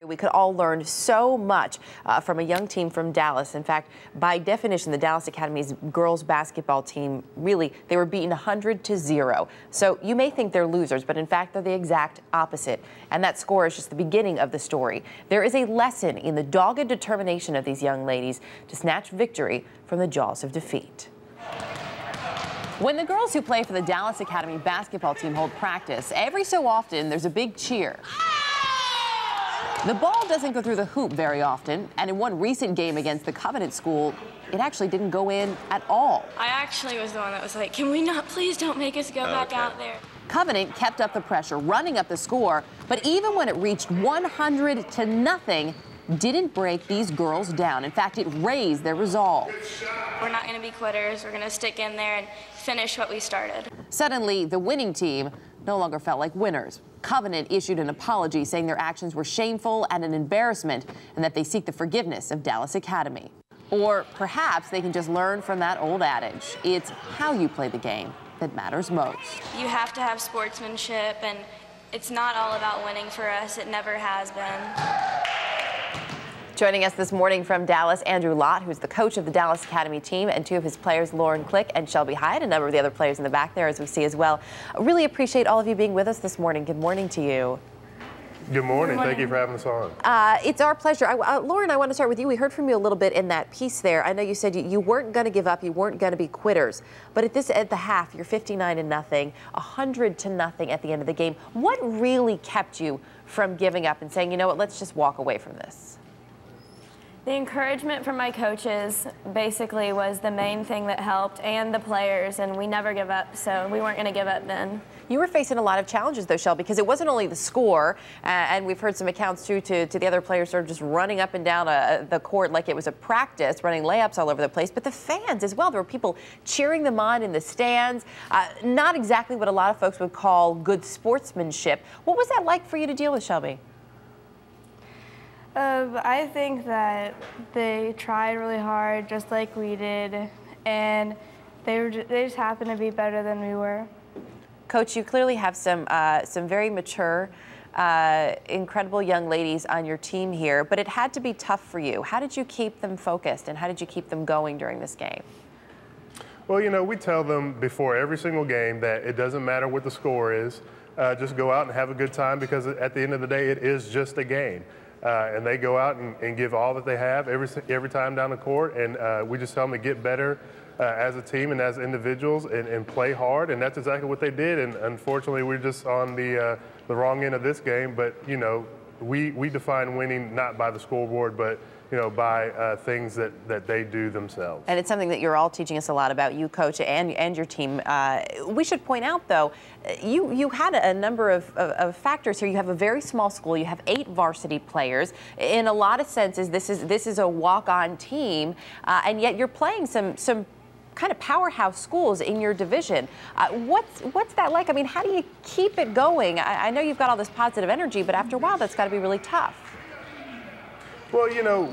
We could all learn so much from a young team from Dallas. In fact, by definition, the Dallas Academy's girls basketball team, really, they were beaten 100-0. So you may think they're losers, but in fact, they're the exact opposite. And that score is just the beginning of the story. There is a lesson in the dogged determination of these young ladies to snatch victory from the jaws of defeat. When the girls who play for the Dallas Academy basketball team hold practice, every so often there's a big cheer. The ball doesn't go through the hoop very often, and in one recent game against the Covenant School, it actually didn't go in at all. I actually was the one that was like, can we not, please don't make us go back out there. Covenant kept up the pressure, running up the score, but even when it reached 100-0, didn't break these girls down. In fact, it raised their resolve. We're not going to be quitters. We're going to stick in there and finish what we started. Suddenly, the winning team no longer felt like winners. Covenant issued an apology saying their actions were shameful and an embarrassment and that they seek the forgiveness of Dallas Academy. Or perhaps they can just learn from that old adage. It's how you play the game that matters most. You have to have sportsmanship, and it's not all about winning for us. It never has been. Joining us this morning from Dallas, Andrew Lott, who's the coach of the Dallas Academy team, and two of his players, Lauren Click and Shelby HYATT, a number of the other players in the back there, as we see as well. I really appreciate all of you being with us this morning. Good morning to you. Good morning. Thank you for having us on. It's our pleasure. Lauren, I want to start with you. We heard from you a little bit in that piece there. I know you said you weren't going to give up, you weren't going to be quitters, but at the half, you're 59-0, 100-0 at the end of the game. What really kept you from giving up and saying, you know what, let's just walk away from this? The encouragement from my coaches basically was the main thing that helped, and the players, and we never give up, so we weren't going to give up then. You were facing a lot of challenges, though, Shelby, because it wasn't only the score, and we've heard some accounts, too, to the other players sort of just running up and down the court like it was a practice, running layups all over the place, but the fans as well. There were people cheering them on in the stands. Not exactly what a lot of folks would call good sportsmanship. What was that like for you to deal with, Shelby? I think that they tried really hard, just like we did, and they just happened to be better than we were. Coach, you clearly have some very mature, incredible young ladies on your team here, but it had to be tough for you. How did you keep them focused, and how did you keep them going during this game? Well, you know, we tell them before every single game that it doesn't matter what the score is. Just go out and have a good time, because at the end of the day, it is just a game. And they go out and give all that they have every time down the court, and we just tell them to get better as a team and as individuals and play hard, and that's exactly what they did. And unfortunately, we're just on the wrong end of this game. But you know, we define winning not by the scoreboard, but you know, by things that they do themselves. And it's something that you're all teaching us a lot about, you, Coach, and your team. We should point out, though, you had a number of factors here. You have a very small school. You have 8 varsity players. In a lot of senses, this is a walk-on team, and yet you're playing some kind of powerhouse schools in your division. What's that like? I mean, how do you keep it going? I know you've got all this positive energy, but after a while, that's got to be really tough. Well, you know,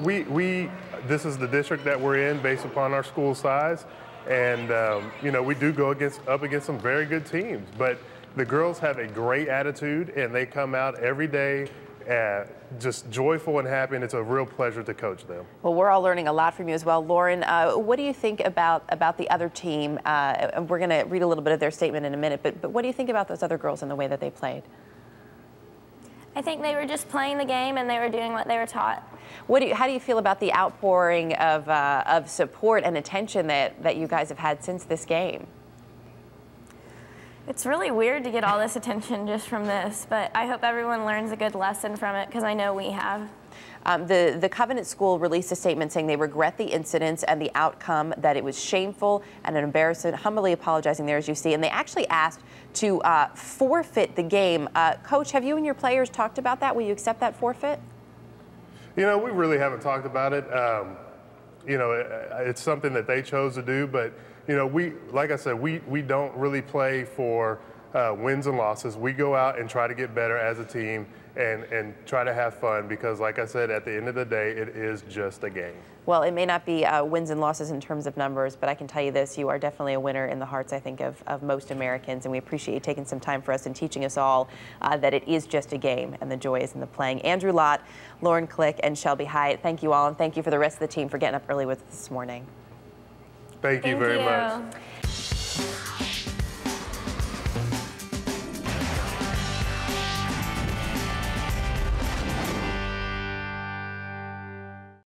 this is the district that we're in based upon our school size, and you know, we do go up against some very good teams, but the girls have a great attitude, and they come out every day just joyful and happy, and it's a real pleasure to coach them. Well, we're all learning a lot from you as well. Lauren, what do you think about the other team? We're going to read a little bit of their statement in a minute, but what do you think about those other girls and the way that they played? I think they were just playing the game, and they were doing what they were taught. How do you feel about the outpouring of support and attention that you guys have had since this game? It's really weird to get all this attention just from this, but I hope everyone learns a good lesson from it, because I know we have. The Covenant School released a statement saying they regret the incidents and the outcome, that it was shameful and an embarrassment, humbly apologizing there, as you see, and they actually asked to forfeit the game. Coach, have you and your players talked about that? Will you accept that forfeit? You know, we really haven't talked about it. You know, it's something that they chose to do, but you know, like I said, we don't really play for wins and losses. We go out and try to get better as a team, and try to have fun because, like I said, at the end of the day, it is just a game. Well, it may not be wins and losses in terms of numbers, but I can tell you this, you are definitely a winner in the hearts, I think, of most Americans, and we appreciate you taking some time for us and teaching us all that it is just a game and the joy is in the playing. Andrew Lott, Lauren Click, and Shelby Hyatt, thank you all, and thank you for the rest of the team for getting up early with us this morning. Thank you very much.